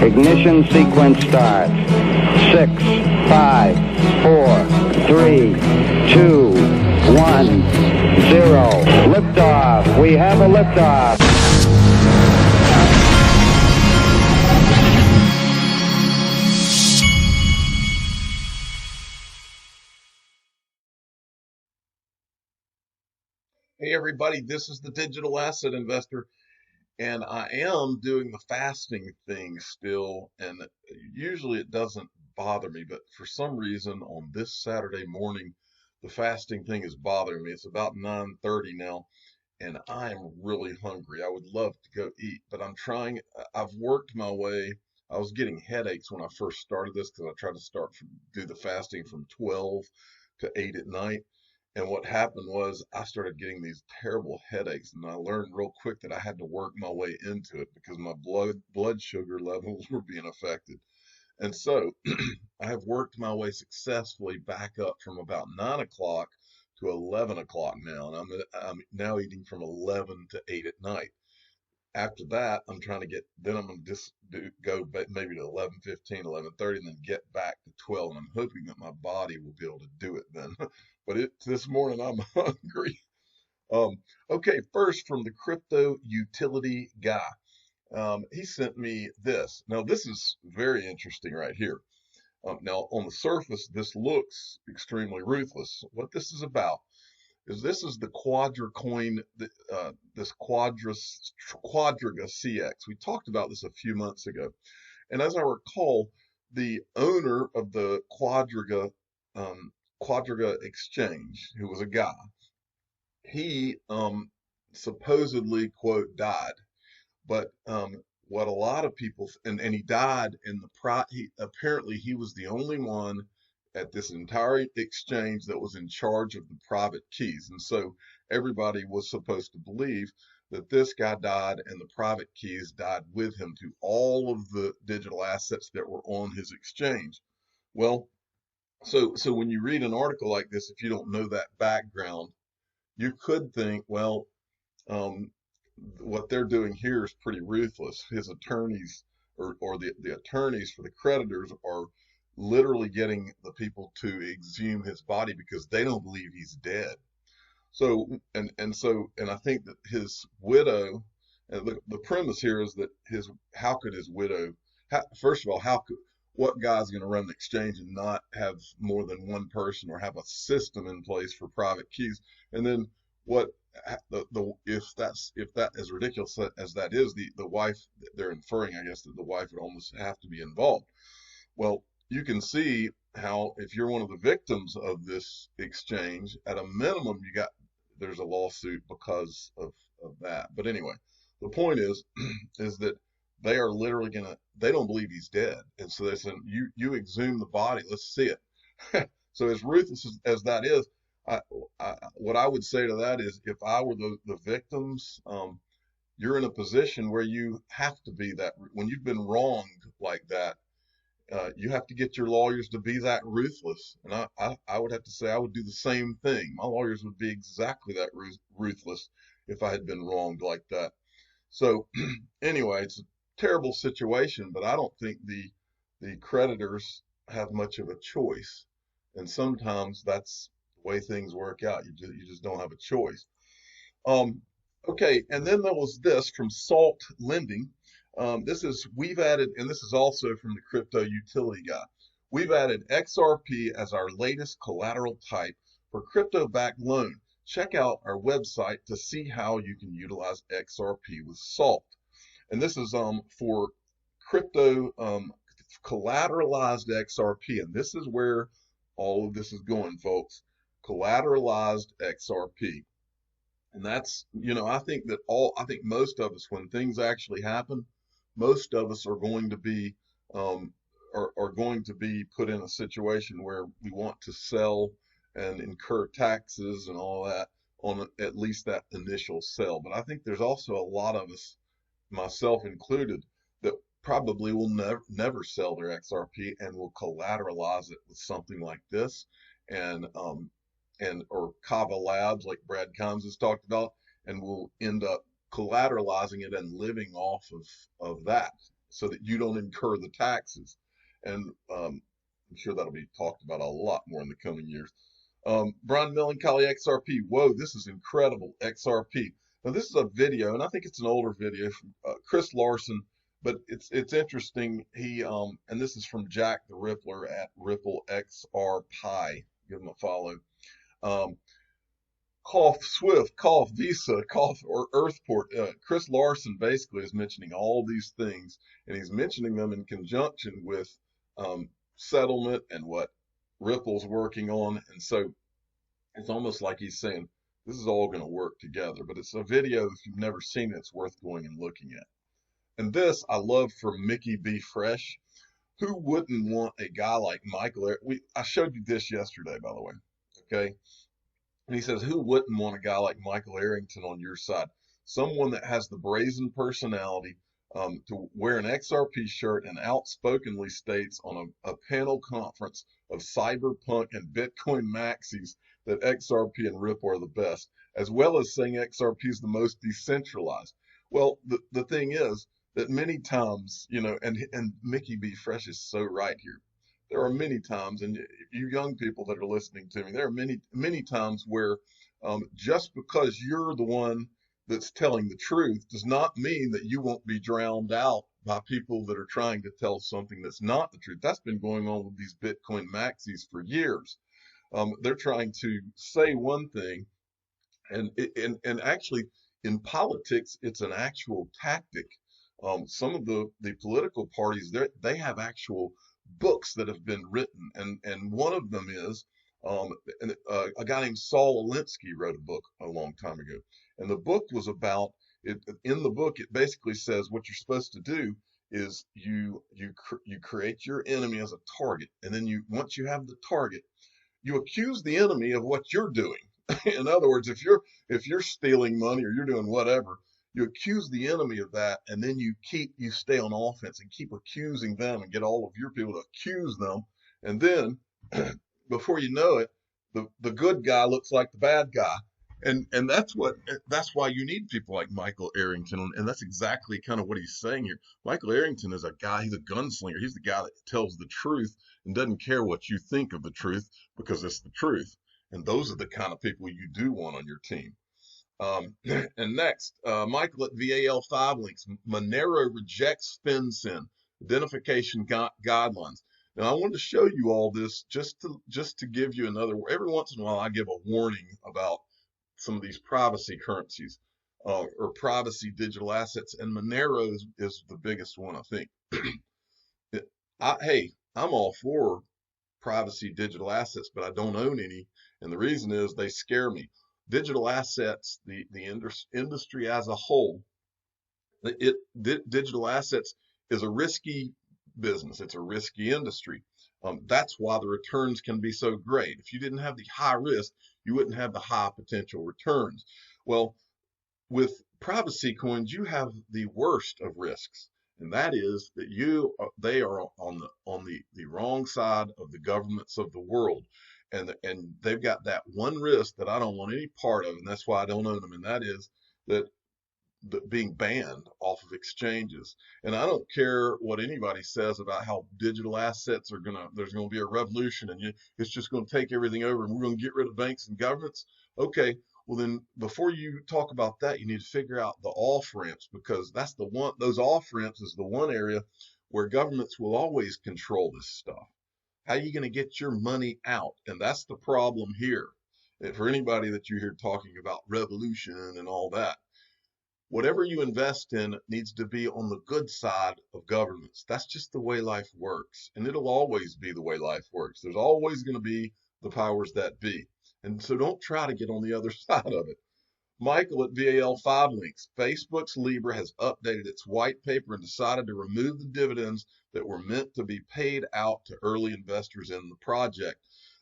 Ignition sequence start. 6, 5, 4, 3, 2, 1, 0. Liftoff. We have a liftoff. Hey everybody, this is the Digital Asset Investor, and I am doing the fasting thing still, and usually it doesn't bother me, but for some reason on this Saturday morning, the fasting thing is bothering me. It's about 9:30 now, and I am really hungry. I would love to go eat, but I've worked my way. I was getting headaches when I first started this because I tried to do the fasting from 12 to 8 at night. And what happened was I started getting these terrible headaches, and I learned real quick that I had to work my way into it because my blood sugar levels were being affected. And so I have worked my way successfully back up from about 9 o'clock to 11 o'clock now, and I'm now eating from 11 to 8 at night. After that, I'm going to just go maybe to 11:15, 11:30, and then get back to 12. And I'm hoping that my body will be able to do it then. But this morning I'm hungry. Okay, first from the crypto utility guy. He sent me this. Now, this is very interesting right here. Now, on the surface, this looks extremely ruthless. What this is about is this is the this Quadriga CX. We talked about this a few months ago. And as I recall, the owner of the Quadriga exchange, who was a guy, he supposedly, quote, died. But what a lot of people, and he died in apparently he was the only one at this entire exchange that was in charge of the private keys. And so everybody was supposed to believe that this guy died and the private keys died with him to all of the digital assets that were on his exchange. Well, so when you read an article like this, if you don't know that background, you could think, well, um, what they're doing here is pretty ruthless. His attorneys or the attorneys for the creditors are literally getting the people to exhume his body because they don't believe he's dead. So and I think that his widow, and the premise here is that how could his widow, first of all, what guy's going to run the exchange and not have more than one person or have a system in place for private keys? And then what if that as ridiculous as that is, the wife, they're inferring, I guess, that the wife would almost have to be involved. Well, you can see how if you're one of the victims of this exchange, at a minimum there's a lawsuit because of that. But anyway, the point is is that they are literally they don't believe he's dead, and so they said, you exhume the body, let's see it. So as ruthless as that is, what I would say to that is, if I were the victims, you're in a position where you have to be that. When you've been wronged like that, you have to get your lawyers to be that ruthless. And I would have to say I would do the same thing. My lawyers would be exactly that ruthless if I had been wronged like that. So anyway, it's a terrible situation, but I don't think the creditors have much of a choice. And sometimes that's the way things work out. You just don't have a choice. Okay, and then there was this from Salt Lending. We've added, and this is also from the crypto utility guy. We've added XRP as our latest collateral type for crypto-backed loan. Check out our website to see how you can utilize XRP with Salt. And this is for crypto collateralized XRP, and this is where all of this is going, folks. Collateralized XRP. And that's, I think most of us, when things actually happen, most of us are going to be are going to be put in a situation where we want to sell and incur taxes and all that on at least that initial sell. But I think there's also a lot of us, myself included, that probably will never sell their XRP and will collateralize it with something like this, and or Kava Labs, like Brad Combs has talked about, and will end up collateralizing it and living off of that. so that you don't incur the taxes. And I'm sure that'll be talked about a lot more in the coming years. Brian Melancholy XRP. Whoa, this is incredible. XRP. Now this is a video, and I think it's an older video from Chris Larson, but it's interesting. He and this is from Jack the Rippler at Ripple XRP. Give him a follow. Cough Swift, cough Visa, cough or Earthport. Chris Larson basically is mentioning all these things, and he's mentioning them in conjunction with settlement and what Ripple's working on. And so it's almost like he's saying, this is all going to work together. But it's a video, if you've never seen it, it's worth going and looking at. And this I love from Mickey B. Fresh. Who wouldn't want a guy like Michael? I showed you this yesterday, by the way. Okay. And he says, who wouldn't want a guy like Michael Arrington on your side? Someone that has the brazen personality to wear an XRP shirt and outspokenly states on a panel conference of cyberpunk and Bitcoin maxis that XRP and Ripple are the best, as well as saying XRP is the most decentralized. Well, the thing is that many times, you know, and Mickey B. Fresh is so right here. There are many times, and you young people that are listening to me, there are many times where just because you're the one that's telling the truth does not mean that you won't be drowned out by people that are trying to tell something that's not the truth. That's been going on with these Bitcoin maxis for years. They're trying to say one thing, and actually in politics, it's an actual tactic. Some of the political parties, they have actual books that have been written, and one of them is a guy named Saul Alinsky wrote a book a long time ago, and the book was about it. In the book, it basically says what you're supposed to do is you create your enemy as a target, and then once you have the target, you accuse the enemy of what you're doing. In other words, if you're stealing money or you're doing whatever, you accuse the enemy of that, and then you stay on offense and keep accusing them and get all of your people to accuse them. And then before you know it, the good guy looks like the bad guy. And that's why you need people like Michael Arrington. And that's exactly kind of what he's saying here. Michael Arrington is a guy, he's a gunslinger. He's the guy that tells the truth and doesn't care what you think of the truth because it's the truth. And those are the kind of people you do want on your team. And next, Michael at VAL5 links. Monero rejects FinCEN identification guidelines. Now, I wanted to show you all this just to give you another. Every once in a while, I give a warning about some of these privacy currencies or privacy digital assets, and Monero is the biggest one, I think. Hey, I'm all for privacy digital assets, but I don't own any, and the reason is they scare me. Digital assets, the industry as a whole, digital assets is a risky business. It's a risky industry. That's why the returns can be so great. If you didn't have the high risk, you wouldn't have the high potential returns. Well, with privacy coins, you have the worst of risks, and that is that they are on the wrong side of the governments of the world. And they've got that one risk that I don't want any part of, and that's why I don't own them, and that is that being banned off of exchanges. And I don't care what anybody says about how digital assets there's gonna be a revolution, and it's just gonna take everything over, and we're gonna get rid of banks and governments. Okay, well then before you talk about that, you need to figure out the off ramps, because that's the one. Those off ramps is the one area where governments will always control this stuff. How are you going to get your money out? And that's the problem here. And for anybody that you hear talking about revolution and all that, whatever you invest in needs to be on the good side of governments. That's just the way life works. And it'll always be the way life works. There's always going to be the powers that be. And so don't try to get on the other side of it. Michael at VAL5 links. Facebook's Libra has updated its white paper and decided to remove the dividends that were meant to be paid out to early investors in the project.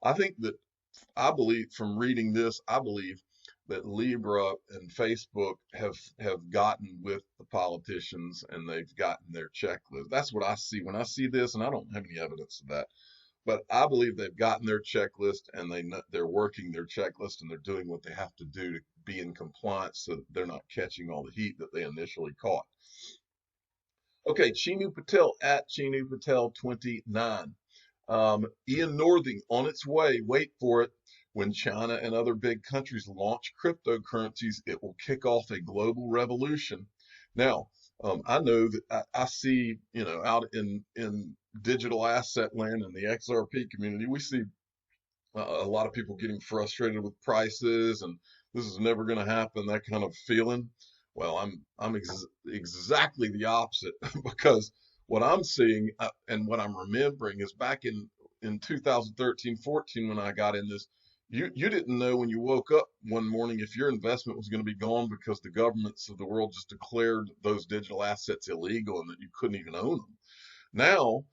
I believe from reading this, I believe that Libra and Facebook have gotten with the politicians and they've gotten their checklist. That's what I see when I see this, and I don't have any evidence of that. But I believe they've gotten their checklist, and they're working their checklist, and they're doing what they have to do to be in compliance so that they're not catching all the heat that they initially caught. Okay, Chinu Patel at Chinu Patel 29. Ian Northing on its way. Wait for it. When China and other big countries launch cryptocurrencies, it will kick off a global revolution. Now, I know that I see, out in digital asset land in the XRP community, we see a lot of people getting frustrated with prices and this is never going to happen, that kind of feeling. Well, I'm exactly the opposite because what I'm seeing and what I'm remembering is back in 2013-14 when I got in this, you didn't know when you woke up one morning if your investment was going to be gone because the governments of the world just declared those digital assets illegal and that you couldn't even own them. Now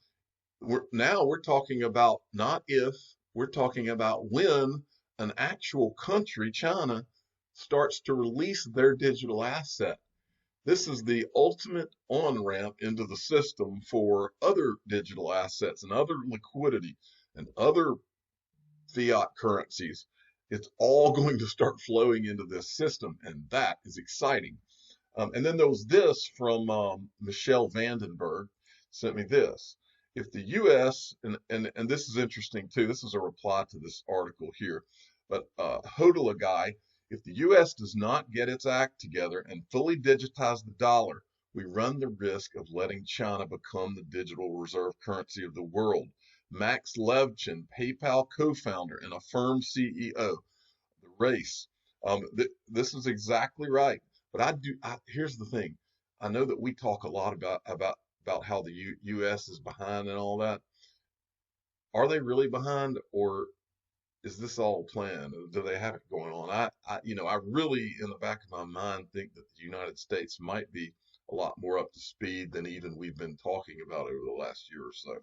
we're talking about not if, we're talking about when an actual country, China, starts to release their digital asset. This is the ultimate on-ramp into the system for other digital assets and other liquidity and other fiat currencies. It's all going to start flowing into this system, and that is exciting. And then there was this from Michelle Vandenberg, sent me this. If the U.S., and this is interesting too, this is a reply to this article here, but Hodela guy, if the U.S. does not get its act together and fully digitize the dollar, we run the risk of letting China become the digital reserve currency of the world. Max Levchin, PayPal co-founder and a firm CEO, the race. This is exactly right. But here's the thing. I know that we talk a lot about how the U.S. is behind and all that. Are they really behind, or is this all planned? Do they have it going on? I really, in the back of my mind, think that the United States might be a lot more up to speed than even we've been talking about over the last year or so.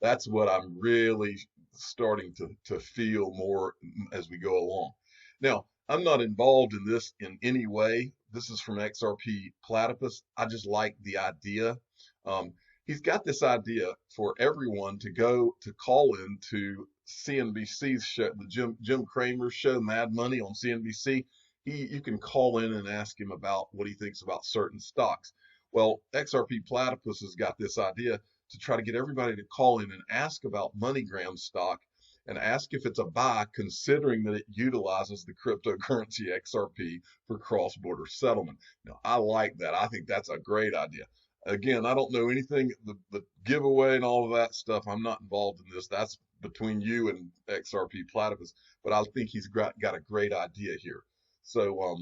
That's what I'm really starting to feel more as we go along. Now, I'm not involved in this in any way. This is from XRP Platypus. I just like the idea. Um, he's got this idea for everyone to go to call in to CNBC's show, the Jim Cramer show, Mad Money on CNBC. You can call in and ask him about what he thinks about certain stocks. Well, XRP Platypus has got this idea to try to get everybody to call in and ask about MoneyGram stock and ask if it's a buy, considering that it utilizes the cryptocurrency XRP for cross-border settlement. Now, I like that. I think that's a great idea. Again, I don't know anything, the giveaway and all of that stuff. I'm not involved in this. That's between you and XRP Platypus, but I think he's got a great idea here. So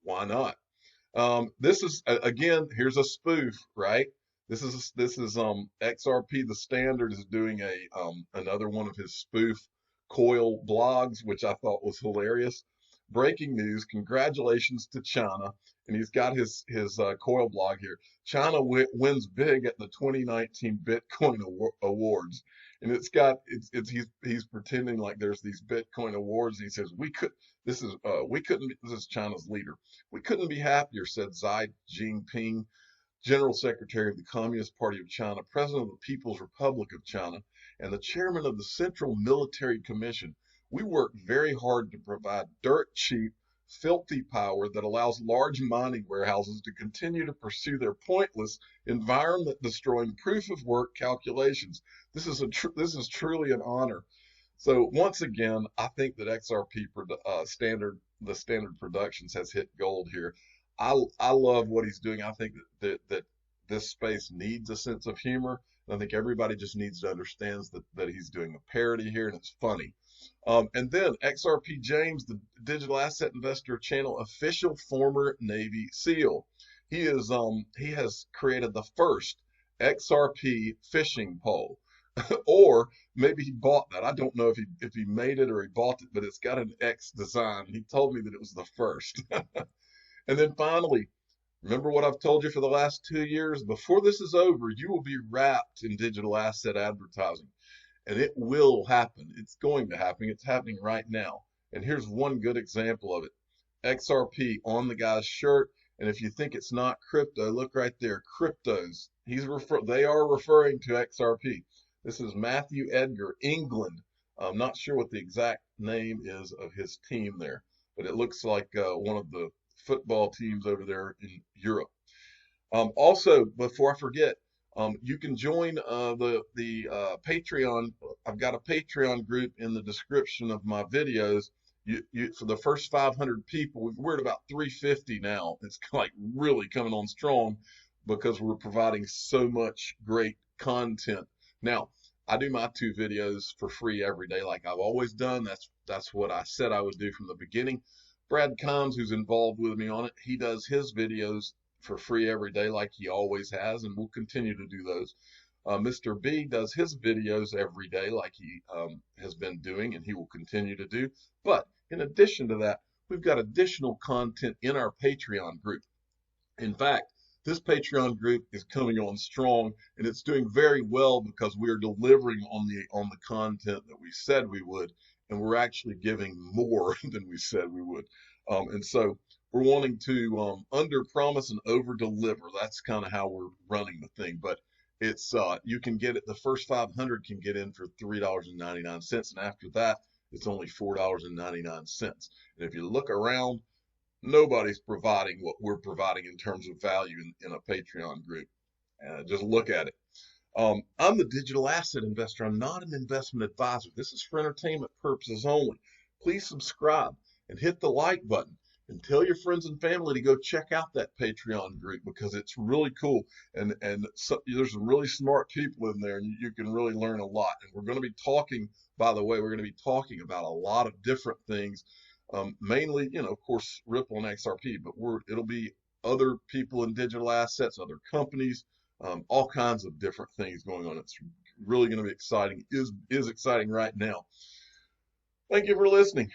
why not? This is again, here's a spoof, right? This is XRP. The Standard is doing another one of his spoof coil blogs, which I thought was hilarious. Breaking news! Congratulations to China, and he's got his coil blog here. China wins big at the 2019 Bitcoin Awards, and he's pretending like there's these Bitcoin awards. And he says we couldn't. This is China's leader. We couldn't be happier, said Xi Jinping, General Secretary of the Communist Party of China, President of the People's Republic of China, and the Chairman of the Central Military Commission. We work very hard to provide dirt cheap, filthy power that allows large mining warehouses to continue to pursue their pointless, environment destroying proof of work calculations. This is truly an honor. So once again, I think that XRP the Standard Productions has hit gold here. I love what he's doing. I think that this space needs a sense of humor. And I think everybody just needs to understand that he's doing a parody here and it's funny. And then XRP James, the digital asset investor channel official former Navy SEAL. He has created the first XRP fishing pole. Or maybe he bought that. I don't know if he made it or he bought it, but it's got an X design. He told me that it was the first. And then finally, remember what I've told you for the last 2 years? Before this is over, you will be wrapped in digital asset advertising. And it will happen. It's going to happen. It's happening right now. And here's one good example of it. XRP on the guy's shirt. And if you think it's not crypto, look right there. Cryptos. They are referring to XRP. This is Matthew Edgar, England. I'm not sure what the exact name is of his team there, but it looks like one of the football teams over there in Europe. Also, before I forget, you can join the Patreon. I've got a Patreon group in the description of my videos. For the first 500 people, we're at about 350 now. It's like really coming on strong because we're providing so much great content. Now, I do my 2 videos for free every day, like I've always done. That's what I said I would do from the beginning. Brad Combs, who's involved with me on it, he does his videos for free every day like he always has, and we'll continue to do those. Mr. B does his videos every day like he has been doing, and he will continue to do. But in addition to that, we've got additional content in our Patreon group. In fact, this Patreon group is coming on strong, and it's doing very well because we are delivering on the content that we said we would, and we're actually giving more than we said we would. And so we're wanting to under promise and over deliver. That's kind of how we're running the thing. But it's you can get it. The first 500 can get in for $3.99, and after that, it's only $4.99. And if you look around, nobody's providing what we're providing in terms of value in a Patreon group. Just look at it. I'm the digital asset investor. I'm not an investment advisor. This is for entertainment purposes only. Please subscribe and hit the like button and tell your friends and family to go check out that Patreon group because it's really cool. And so, there's some really smart people in there, and you can really learn a lot. And we're going to be talking, by the way, we're going to be talking about a lot of different things. Mainly, of course, Ripple and XRP, but it'll be other people in digital assets, other companies, all kinds of different things going on. It's really going to be exciting. Is exciting right now. Thank you for listening.